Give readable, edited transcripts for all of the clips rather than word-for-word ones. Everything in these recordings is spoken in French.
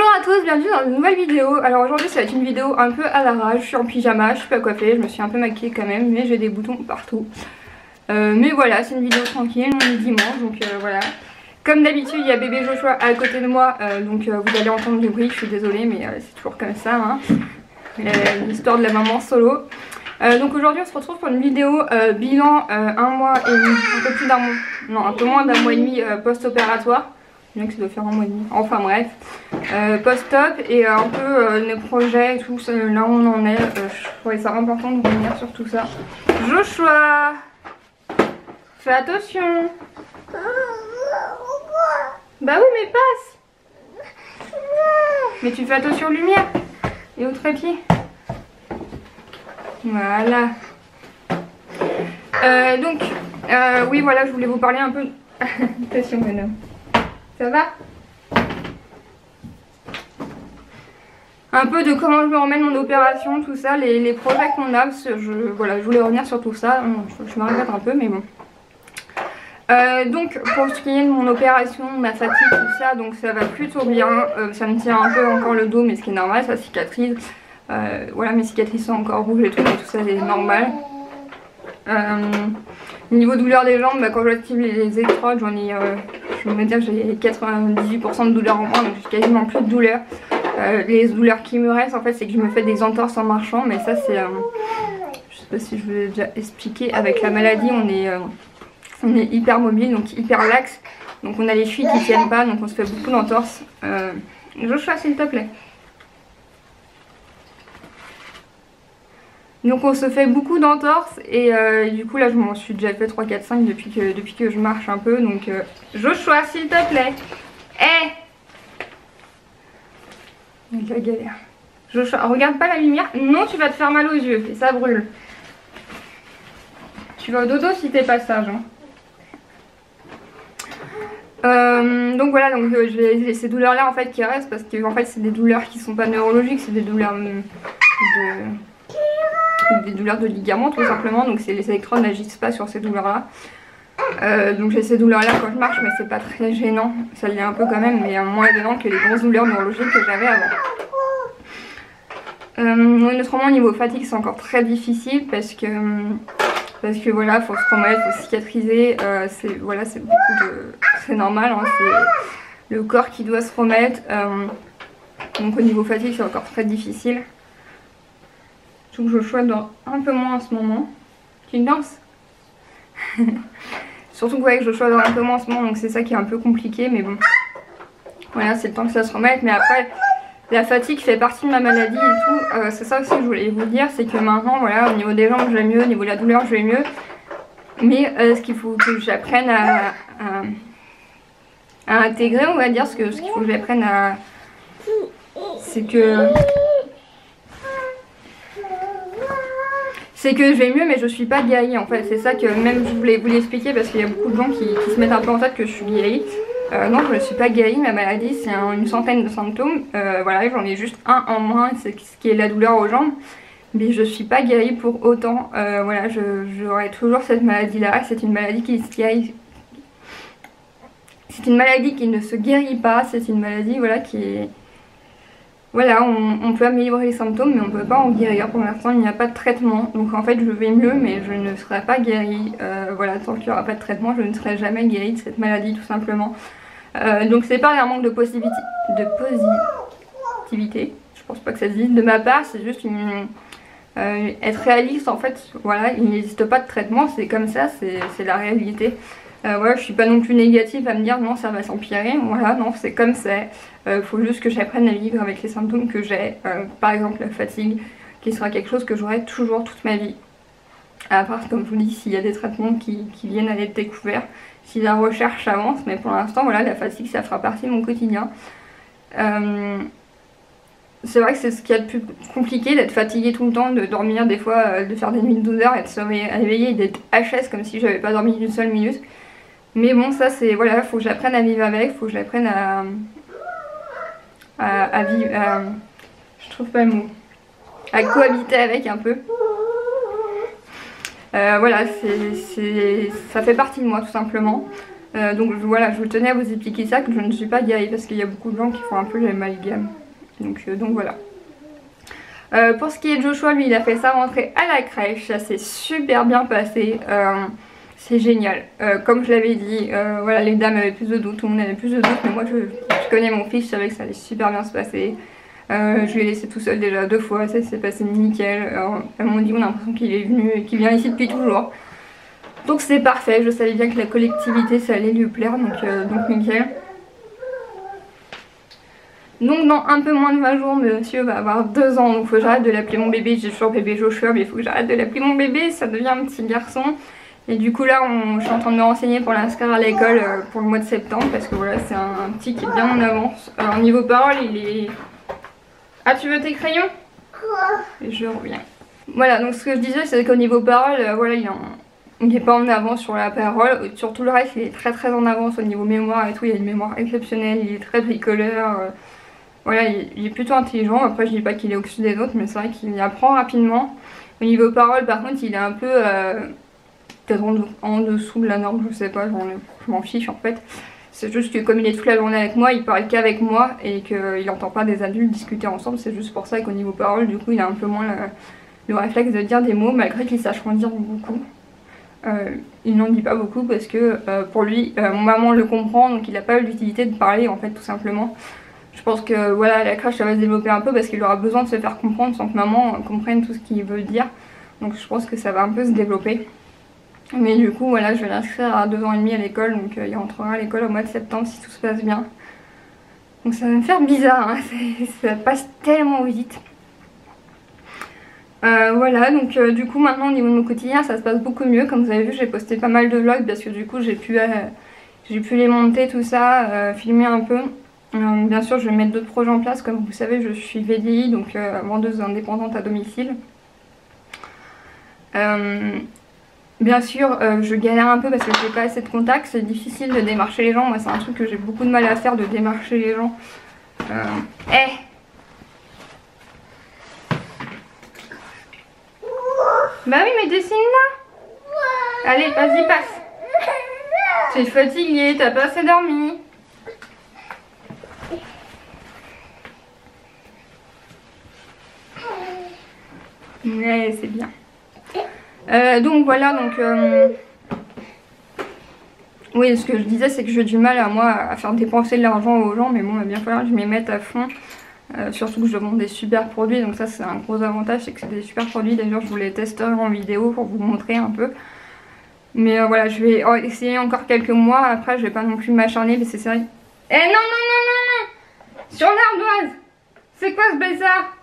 Bonjour à tous, bienvenue dans une nouvelle vidéo. Alors aujourd'hui ça va être une vidéo un peu à l'arrache, je suis en pyjama, je suis pas coiffée, je me suis un peu maquillée quand même, mais j'ai des boutons partout. Mais voilà, c'est une vidéo tranquille, on est dimanche, donc voilà. Comme d'habitude il y a bébé Joshua à côté de moi, donc vous allez entendre du bruit, je suis désolée mais c'est toujours comme ça, hein. L'histoire de la maman solo. Donc aujourd'hui on se retrouve pour une vidéo bilan un mois et demi, un peu plus d'un mois, non un peu moins d'un mois et demi post-opératoire. Bien que ça doit faire un mois et demi, enfin bref, post-op et un peu nos projets et tout, ça, là où on en est, je trouvais ça important de revenir sur tout ça. Joshua, fais attention. Bah oui mais passe. Mais tu fais attention aux lumières et au trépied. Voilà. Donc, oui voilà, je voulais vous parler un peu... Attention madame. Ça va? Un peu de comment je me remets de mon opération, tout ça, les projets qu'on a, parce que voilà, je voulais revenir sur tout ça, je me répète un peu mais bon. Donc pour ce qui est de mon opération, ma fatigue, tout ça, donc ça va plutôt bien, ça me tient un peu encore le dos mais ce qui est normal, ça cicatrise. Voilà, mes cicatrices sont encore rouges et tout, mais tout ça c'est normal. Niveau douleur des jambes, bah, quand j'active les électrodes, j'en ai, je vais dire que j'ai 98% de douleur en moins, donc j'ai quasiment plus de douleur. Les douleurs qui me restent en fait c'est que je me fais des entorses en marchant, mais ça c'est, je sais pas si je vous l'ai déjà expliqué, avec la maladie on est hyper mobile, donc hyper laxe, donc on a les chevilles qui tiennent pas, donc on se fait beaucoup d'entorses. Joshua s'il te plaît. Donc on se fait beaucoup d'entorses et du coup là je m'en suis déjà fait 3, 4, 5 depuis que je marche un peu, donc Joshua s'il te plaît. Il la galère. Joshua, regarde pas la lumière, non tu vas te faire mal aux yeux et ça brûle. Tu vas au dodo si t'es pas sage, hein. Donc voilà, donc j'ai ces douleurs là en fait qui restent parce que en fait c'est des douleurs qui sont pas neurologiques, c'est des douleurs des douleurs de ligaments tout simplement, donc les électrodes n'agissent pas sur ces douleurs là. Donc j'ai ces douleurs là quand je marche mais c'est pas très gênant, ça l'est un peu quand même mais moins gênant que les grosses douleurs neurologiques que j'avais avant. Autrement au niveau fatigue c'est encore très difficile parce que voilà, faut se remettre, faut cicatriser, voilà, c'est beaucoup de... c'est normal, hein, c'est le corps qui doit se remettre. Donc au niveau fatigue c'est encore très difficile. Surtout que Joshua dort un peu moins en ce moment. Tu danses? Surtout que, ouais, que Joshua dort un peu moins en ce moment, donc c'est ça qui est un peu compliqué, mais bon. Voilà, c'est le temps que ça se remette, mais après, la fatigue fait partie de ma maladie et tout. C'est ça aussi que je voulais vous dire, c'est que maintenant, voilà, au niveau des jambes je vais mieux, au niveau de la douleur je vais mieux. Mais ce qu'il faut que j'apprenne à intégrer, on va dire, ce qu'il faut que j'apprenne à... c'est que je vais mieux mais je suis pas guérie en fait, c'est ça que même je voulais vous l'expliquer parce qu'il y a beaucoup de gens qui se mettent un peu en tête que je suis guérie. Non, je ne suis pas guérie, ma maladie c'est une centaine de symptômes, voilà, j'en ai juste un en moins, c'est ce qui est la douleur aux jambes, mais je suis pas guérie pour autant, voilà, j'aurai toujours cette maladie là, c'est une maladie qui se guérit, c'est une maladie qui ne se guérit pas, c'est une maladie voilà qui est... Voilà, on peut améliorer les symptômes mais on ne peut pas en guérir. Pour l'instant il n'y a pas de traitement. Donc en fait je vais mieux mais je ne serai pas guérie. Voilà, tant qu'il n'y aura pas de traitement je ne serai jamais guérie de cette maladie tout simplement. Donc c'est pas un manque de positivité. Je pense pas que ça se dise de ma part, c'est juste être réaliste en fait. Voilà, il n'existe pas de traitement, c'est comme ça, c'est la réalité. Voilà, je suis pas non plus négative à me dire non ça va s'empirer, voilà, non c'est comme ça. Faut juste que j'apprenne à vivre avec les symptômes que j'ai, par exemple la fatigue qui sera quelque chose que j'aurai toujours toute ma vie. À part comme je vous dis s'il y a des traitements qui viennent à être découverts, si la recherche avance, mais pour l'instant voilà la fatigue ça fera partie de mon quotidien. C'est vrai que c'est ce qu'il y a de plus compliqué d'être fatigué tout le temps, de dormir des fois, de faire des nuits de 12 heures et de se réveiller et d'être HS comme si j'avais pas dormi une seule minute. Mais bon ça c'est, voilà, faut que j'apprenne à vivre avec, faut que j'apprenne à vivre, je trouve pas le mot, à cohabiter avec un peu. Voilà, ça fait partie de moi tout simplement. Donc voilà, je tenais à vous expliquer ça, que je ne suis pas gay parce qu'il y a beaucoup de gens qui font un peu l'amalgame. Donc voilà. Pour ce qui est de Joshua, lui il a fait sa rentrée à la crèche, ça s'est super bien passé. C'est génial. Comme je l'avais dit, voilà, les dames avaient plus de doutes, tout le monde avait plus de doutes, mais moi je connais mon fils, je savais que ça allait super bien se passer. Je l'ai laissé tout seul déjà 2 fois, ça s'est passé nickel. Elles m'ont dit on a l'impression qu'il est venu et qu'il vient ici depuis toujours. Donc c'est parfait, je savais bien que la collectivité ça allait lui plaire, donc nickel. Donc dans un peu moins de 20 jours, monsieur va avoir 2 ans, donc faut que j'arrête de l'appeler mon bébé. J'ai toujours bébé Joshua, mais il faut que j'arrête de l'appeler mon bébé, ça devient un petit garçon. Et du coup là, je suis en train de me renseigner pour l'inscrire à l'école pour le mois de septembre, parce que voilà, c'est un petit qui est bien en avance. Alors niveau parole, il est... Ah, tu veux tes crayons? Et je reviens. Voilà, donc ce que je disais, c'est qu'au niveau parole, voilà, il n'est pas en avance sur la parole. Sur tout le reste, il est très en avance au niveau mémoire et tout. Il a une mémoire exceptionnelle, il est très bricoleur. Voilà, il est plutôt intelligent. Après, je dis pas qu'il est au-dessus des autres, mais c'est vrai qu'il apprend rapidement. Au niveau parole, par contre, il est un peu peut-être en dessous de la norme, je sais pas, je m'en fiche en fait. C'est juste que comme il est toute la journée avec moi, il parle qu'avec moi et qu'il n'entend pas des adultes discuter ensemble. C'est juste pour ça qu'au niveau parole, du coup, il a un peu moins le réflexe de dire des mots, malgré qu'il sache en dire beaucoup. Il n'en dit pas beaucoup parce que pour lui, maman le comprend, donc il n'a pas eu l'utilité de parler en fait, tout simplement. Je pense que voilà, la crèche ça va se développer un peu parce qu'il aura besoin de se faire comprendre sans que maman comprenne tout ce qu'il veut dire. Donc je pense que ça va un peu se développer. Mais du coup voilà, je vais l'inscrire à 2 ans et demi à l'école, donc il rentrera à l'école au mois de septembre si tout se passe bien. Donc ça va me faire bizarre, hein, ça passe tellement vite. Voilà, donc du coup maintenant au niveau de mon quotidien ça se passe beaucoup mieux. Comme vous avez vu, j'ai posté pas mal de vlogs parce que du coup j'ai pu les monter, tout ça, filmer un peu. Bien sûr je vais mettre d'autres projets en place, comme vous savez je suis VDI, donc vendeuse indépendante à domicile. Bien sûr je galère un peu parce que j'ai pas assez de contacts, c'est difficile de démarcher les gens. Moi c'est un truc que j'ai beaucoup de mal à faire, de démarcher les gens. Bah oui, mais dessine là. Allez, vas-y, passe. T'es fatiguée, t'as pas assez dormi. Ouais, c'est bien. Donc voilà, donc... Oui, ce que je disais, c'est que j'ai du mal à faire dépenser de l'argent aux gens, mais bon, il va bien falloir que je m'y mette à fond. Surtout que je vends des super produits, donc ça c'est un gros avantage, c'est que c'est des super produits. D'ailleurs je vous les testerai en vidéo pour vous montrer un peu. Mais voilà, je vais essayer encore quelques mois, après je vais pas non plus m'acharner, mais c'est sérieux. Eh non sur l'ardoise. C'est quoi ce bazar?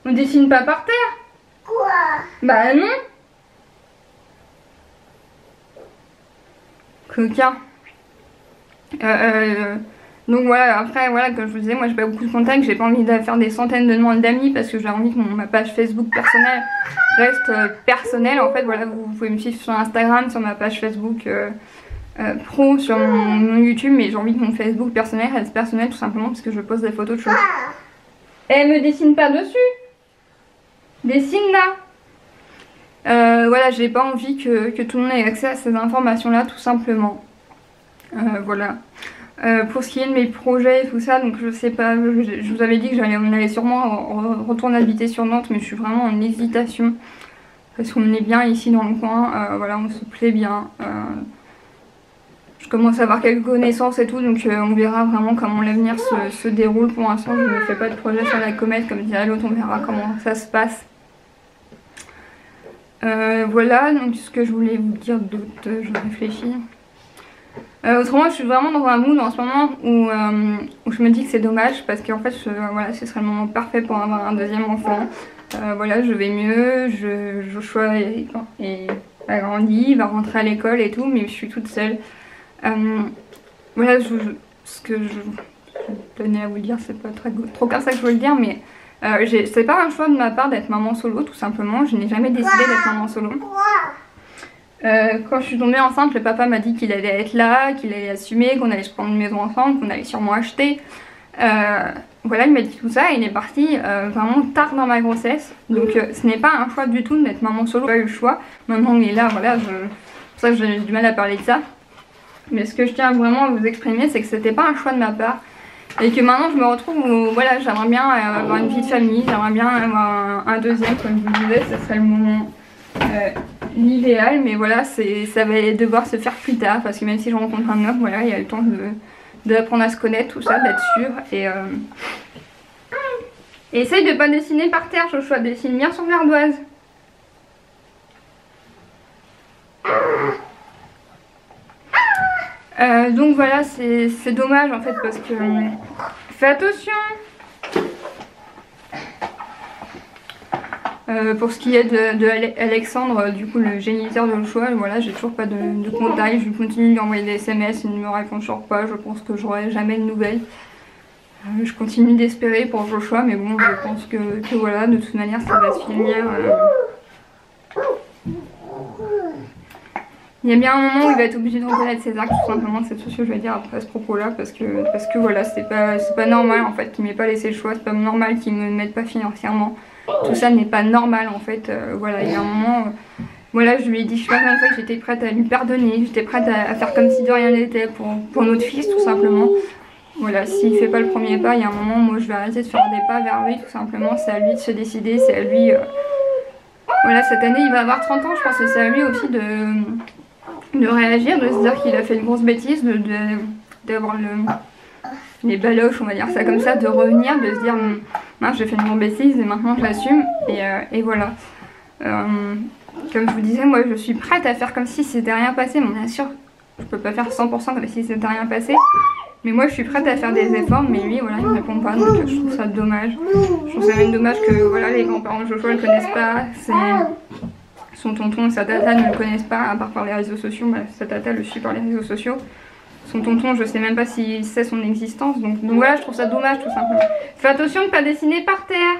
On dessine pas par terre? Quoi? Bah non. Coquin. Donc voilà, après voilà, comme je vous disais, moi j'ai pas beaucoup de contacts, j'ai pas envie de faire des centaines de demandes d'amis parce que j'ai envie que ma page Facebook personnelle reste personnelle. En fait voilà, vous pouvez me suivre sur Instagram, sur ma page Facebook pro, sur mon YouTube, mais j'ai envie que mon Facebook personnel reste personnel tout simplement parce que je pose des photos de choses. Elle me dessine pas dessus. Dessine là. Voilà, j'ai pas envie que tout le monde ait accès à ces informations là tout simplement. Voilà. Pour ce qui est de mes projets et tout ça, donc je sais pas, je vous avais dit que on allait sûrement retourner habiter sur Nantes, mais je suis vraiment en hésitation parce qu'on est bien ici dans le coin, voilà, on se plaît bien. Je commence à avoir quelques connaissances et tout, donc on verra vraiment comment l'avenir se déroule. Pour l'instant je ne fais pas de projet sur la comète, comme dirait l'autre, on verra comment ça se passe. Voilà, donc ce que je voulais vous dire d'autre, je réfléchis. Autrement je suis vraiment dans un mood en ce moment où je me dis que c'est dommage parce qu'en fait voilà, ce serait le moment parfait pour avoir un deuxième enfant. Voilà, je vais mieux, Joshua a grandi, il va rentrer à l'école et tout, mais je suis toute seule. Voilà, ce que je tenais à vous dire, c'est pas trop comme ça que je veux le dire, mais c'est pas un choix de ma part d'être maman solo tout simplement. Je n'ai jamais décidé d'être maman solo. Quand je suis tombée enceinte, le papa m'a dit qu'il allait être là, qu'il allait assumer, qu'on allait se prendre une maison ensemble, qu'on allait sûrement acheter. Voilà, il m'a dit tout ça et il est parti vraiment tard dans ma grossesse. Donc ce n'est pas un choix du tout d'être maman solo, j'ai pas eu le choix. Maintenant il est là, voilà, c'est pour ça que j'ai du mal à parler de ça. Mais ce que je tiens vraiment à vous exprimer, c'est que c'était pas un choix de ma part. Et que maintenant je me retrouve où voilà, j'aimerais bien avoir une vie de famille, j'aimerais bien avoir un deuxième, comme je vous disais, ce serait le moment l'idéal. Mais voilà, ça va devoir se faire plus tard, parce que même si je rencontre un homme, voilà, il y a le temps d'apprendre à se connaître, tout ça, d'être sûr. Et essaye de pas dessiner par terre, Joshua, dessine bien sur l'ardoise. Donc voilà, c'est dommage en fait parce que... fais attention. Pour ce qui est de Alexandre, du coup le géniteur de Joshua, voilà, j'ai toujours pas de contact, je continue de lui envoyer des SMS, il ne me répond toujours pas, je pense que j'aurai jamais de nouvelles. Je continue d'espérer pour Joshua, mais bon, je pense que voilà, de toute manière ça va se finir. Il y a bien un moment où il va être obligé de reconnaître ses actes, tout simplement, c'est tout ce que je vais dire après ce propos-là, parce que voilà, c'est pas normal en fait qu'il m'ait pas laissé le choix, c'est pas normal qu'il me mette pas financièrement. Tout ça n'est pas normal en fait, voilà, il y a un moment, voilà, je lui ai dit je sais pas combien de fois que j'étais prête à lui pardonner, j'étais prête à faire comme si de rien n'était pour notre fils tout simplement. Voilà, s'il fait pas le premier pas, il y a un moment, moi je vais arrêter de faire des pas vers lui tout simplement, c'est à lui de se décider, c'est à lui, voilà, cette année il va avoir 30 ans, je pense que c'est à lui aussi de réagir, de se dire qu'il a fait une grosse bêtise, d'avoir les baloches, on va dire ça comme ça, de revenir, de se dire mince j'ai fait une grosse bêtise et maintenant je l'assume et voilà. Comme je vous disais, moi je suis prête à faire comme si c'était rien passé, bon bien sûr je peux pas faire 100% comme si c'était rien passé, mais moi je suis prête à faire des efforts, mais lui voilà il me répond pas, donc je trouve ça dommage. Je trouve ça même dommage que voilà les grands-parents de Joshua le connaissent pas, son tonton et sa tata ne le connaissent pas, à part par les réseaux sociaux, bah, sa tata le suit par les réseaux sociaux. Son tonton, je sais même pas s'il sait son existence, donc voilà, je trouve ça dommage tout simplement. Fais attention de ne pas dessiner par terre.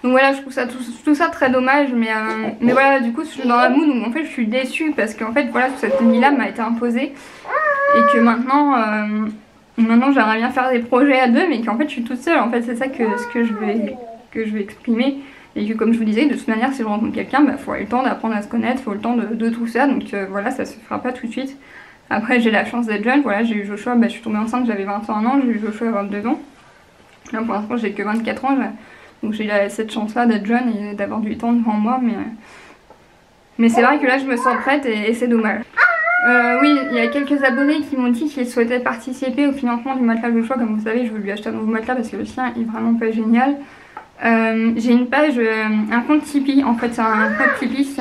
Donc voilà, je trouve ça tout ça très dommage, mais voilà, du coup je suis dans la mood où en fait je suis déçue parce qu'en fait voilà, toute cette nuit-là m'a été imposée et que maintenant j'aimerais bien faire des projets à deux, mais qu'en fait je suis toute seule, en fait c'est ça que je vais exprimer. Et que comme je vous disais, de toute manière si je rencontre quelqu'un, bah, faut avoir le temps d'apprendre à se connaître, faut le temps de tout ça, donc voilà, ça se fera pas tout de suite. Après j'ai la chance d'être jeune, voilà, j'ai eu Joshua, bah, je suis tombée enceinte, j'avais 21 ans, j'ai eu Joshua à 22 ans. Là pour l'instant j'ai que 24 ans, donc j'ai cette chance là d'être jeune et d'avoir du temps devant moi, mais c'est vrai que là je me sens prête et c'est dommage. Oui, il y a quelques abonnés qui m'ont dit qu'ils souhaitaient participer au financement du matelas de Joshua, comme vous savez je veux lui acheter un nouveau matelas parce que le sien est vraiment pas génial. J'ai une page, un compte Tipeee, en fait c'est un compte Tipeee,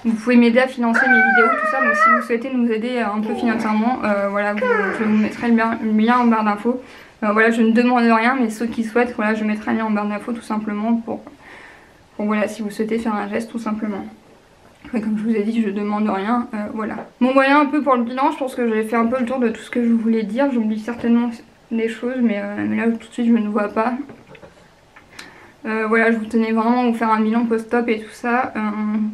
vous pouvez m'aider à financer mes vidéos, tout ça, donc si vous souhaitez nous aider un peu financièrement, voilà, je vous mettrai le lien en barre d'infos. Voilà, je ne demande rien, mais ceux qui souhaitent, voilà, je mettrai le lien en barre d'infos tout simplement pour voilà, si vous souhaitez faire un geste tout simplement. Après, comme je vous ai dit, je demande rien, voilà. Bon voilà un peu pour le bilan, je pense que j'ai fait un peu le tour de tout ce que je voulais dire, j'oublie certainement des choses, mais là tout de suite je ne vois pas. Voilà, je vous tenais vraiment à vous faire un bilan post-op et tout ça.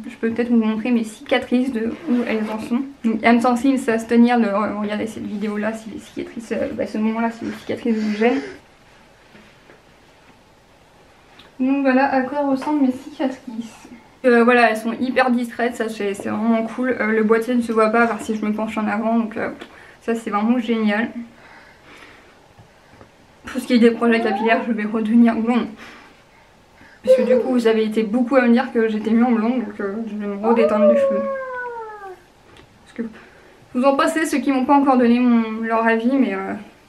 Je peux peut-être vous montrer mes cicatrices de où elles en sont. Donc âme sensible, ça va se tenir de regarder cette vidéo là si les cicatrices, ce moment là si les cicatrices vous gênent. Donc voilà à quoi ressemblent mes cicatrices. Voilà, elles sont hyper distraites, ça c'est vraiment cool. Le boîtier ne se voit pas à part si je me penche en avant, donc ça c'est vraiment génial. Pour ce qui est des projets capillaires, je vais redevenir blonde. Parce que du coup vous avez été beaucoup à me dire que j'étais mieux en blonde, donc je vais me redétendre les cheveux. Parce que vous en passez ceux qui m'ont pas encore donné leur avis, mais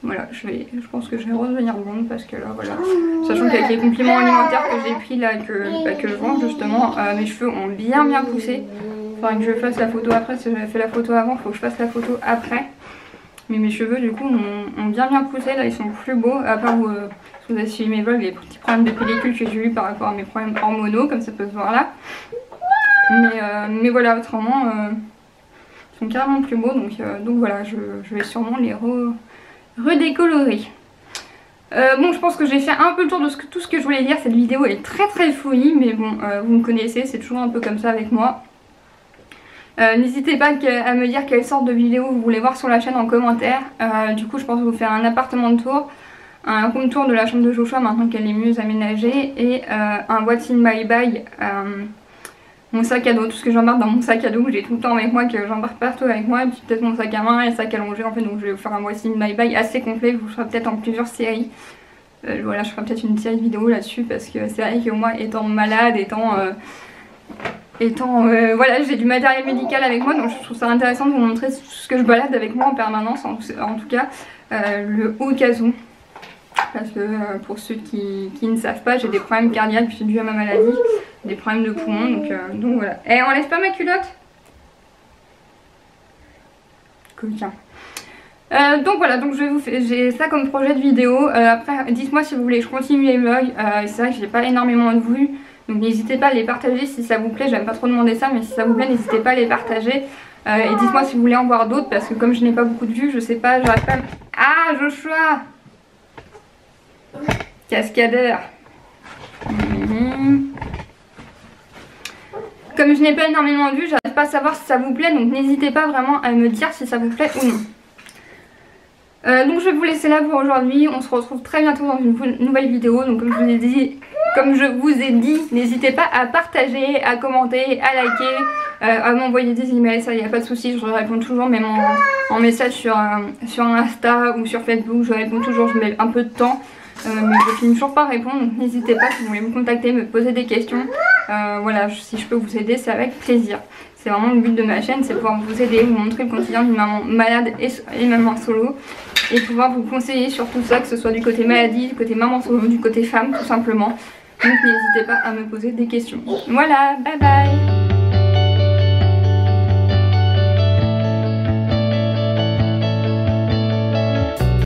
voilà, je pense que je vais redevenir blonde parce que là voilà. Sachant qu'avec les compléments alimentaires que j'ai pris là, que je vends justement, mes cheveux ont bien poussé. Il faudrait que je fasse la photo après, si j'avais fait la photo avant, il faut que je fasse la photo après. Mais mes cheveux du coup ont bien poussé, là ils sont plus beaux, à part où... si vous avez suivi mes vlogs, les petits problèmes de pellicule que j'ai eu par rapport à mes problèmes hormonaux, comme ça peut se voir là. Mais voilà, autrement, ils sont carrément plus beaux, donc voilà, je vais sûrement les redécolorer. Bon, je pense que j'ai fait un peu le tour de tout ce que je voulais dire. Cette vidéo est très fouillie, mais bon, vous me connaissez, c'est toujours un peu comme ça avec moi. N'hésitez pas à me dire quelle sorte de vidéo vous voulez voir sur la chaîne en commentaire. Du coup, je pense vous faire un appartement de tour, un home tour de la chambre de Joshua maintenant qu'elle est mieux aménagée, et un what's in my bag mon sac à dos, tout ce que j'embarque dans mon sac à dos que j'ai tout le temps avec moi, que j'embarque partout avec moi, et puis peut-être mon sac à main et le sac à longer en fait. Donc je vais vous faire un voici my bag assez complet, je vous ferai peut-être en plusieurs séries. Voilà, je ferai peut-être une série de vidéos là-dessus parce que c'est vrai que moi étant malade, voilà, j'ai du matériel médical avec moi, donc je trouve ça intéressant de vous montrer tout ce que je balade avec moi en permanence, en tout cas le au cas où. Parce que pour ceux qui ne savent pas, j'ai des problèmes cardiaques dû à ma maladie, des problèmes de poumons, donc voilà. Et on laisse pas ma culotte. Coquin. Donc voilà, donc j'ai ça comme projet de vidéo. Après, dites-moi si vous voulez que je continue les vlogs. C'est vrai que j'ai pas énormément de vues, donc n'hésitez pas à les partager si ça vous plaît. J'aime pas trop demander ça, mais si ça vous plaît, n'hésitez pas à les partager. Et dites-moi si vous voulez en voir d'autres, parce que comme je n'ai pas beaucoup de vues, je sais pas, j'arrive pas. Ah, Joshua! Cascadeur. Comme je n'ai pas énormément de vues, j'arrive pas à savoir si ça vous plaît, donc n'hésitez pas vraiment à me dire si ça vous plaît ou non. Donc je vais vous laisser là pour aujourd'hui. On se retrouve très bientôt dans une nouvelle vidéo. Donc comme je vous ai dit, n'hésitez pas à partager, à commenter, à liker, à m'envoyer des emails. Ça, il n'y a pas de souci, je réponds toujours, même en message sur Insta ou sur Facebook. Je réponds toujours, je mets un peu de temps. Mais je finis toujours par répondre, donc n'hésitez pas si vous voulez me contacter, me poser des questions. Voilà, si je peux vous aider, c'est avec plaisir. C'est vraiment le but de ma chaîne, c'est pouvoir vous aider, vous montrer le quotidien d'une maman malade et maman solo. Et pouvoir vous conseiller sur tout ça, que ce soit du côté maladie, du côté maman solo, du côté femme tout simplement. Donc n'hésitez pas à me poser des questions. Voilà, bye bye!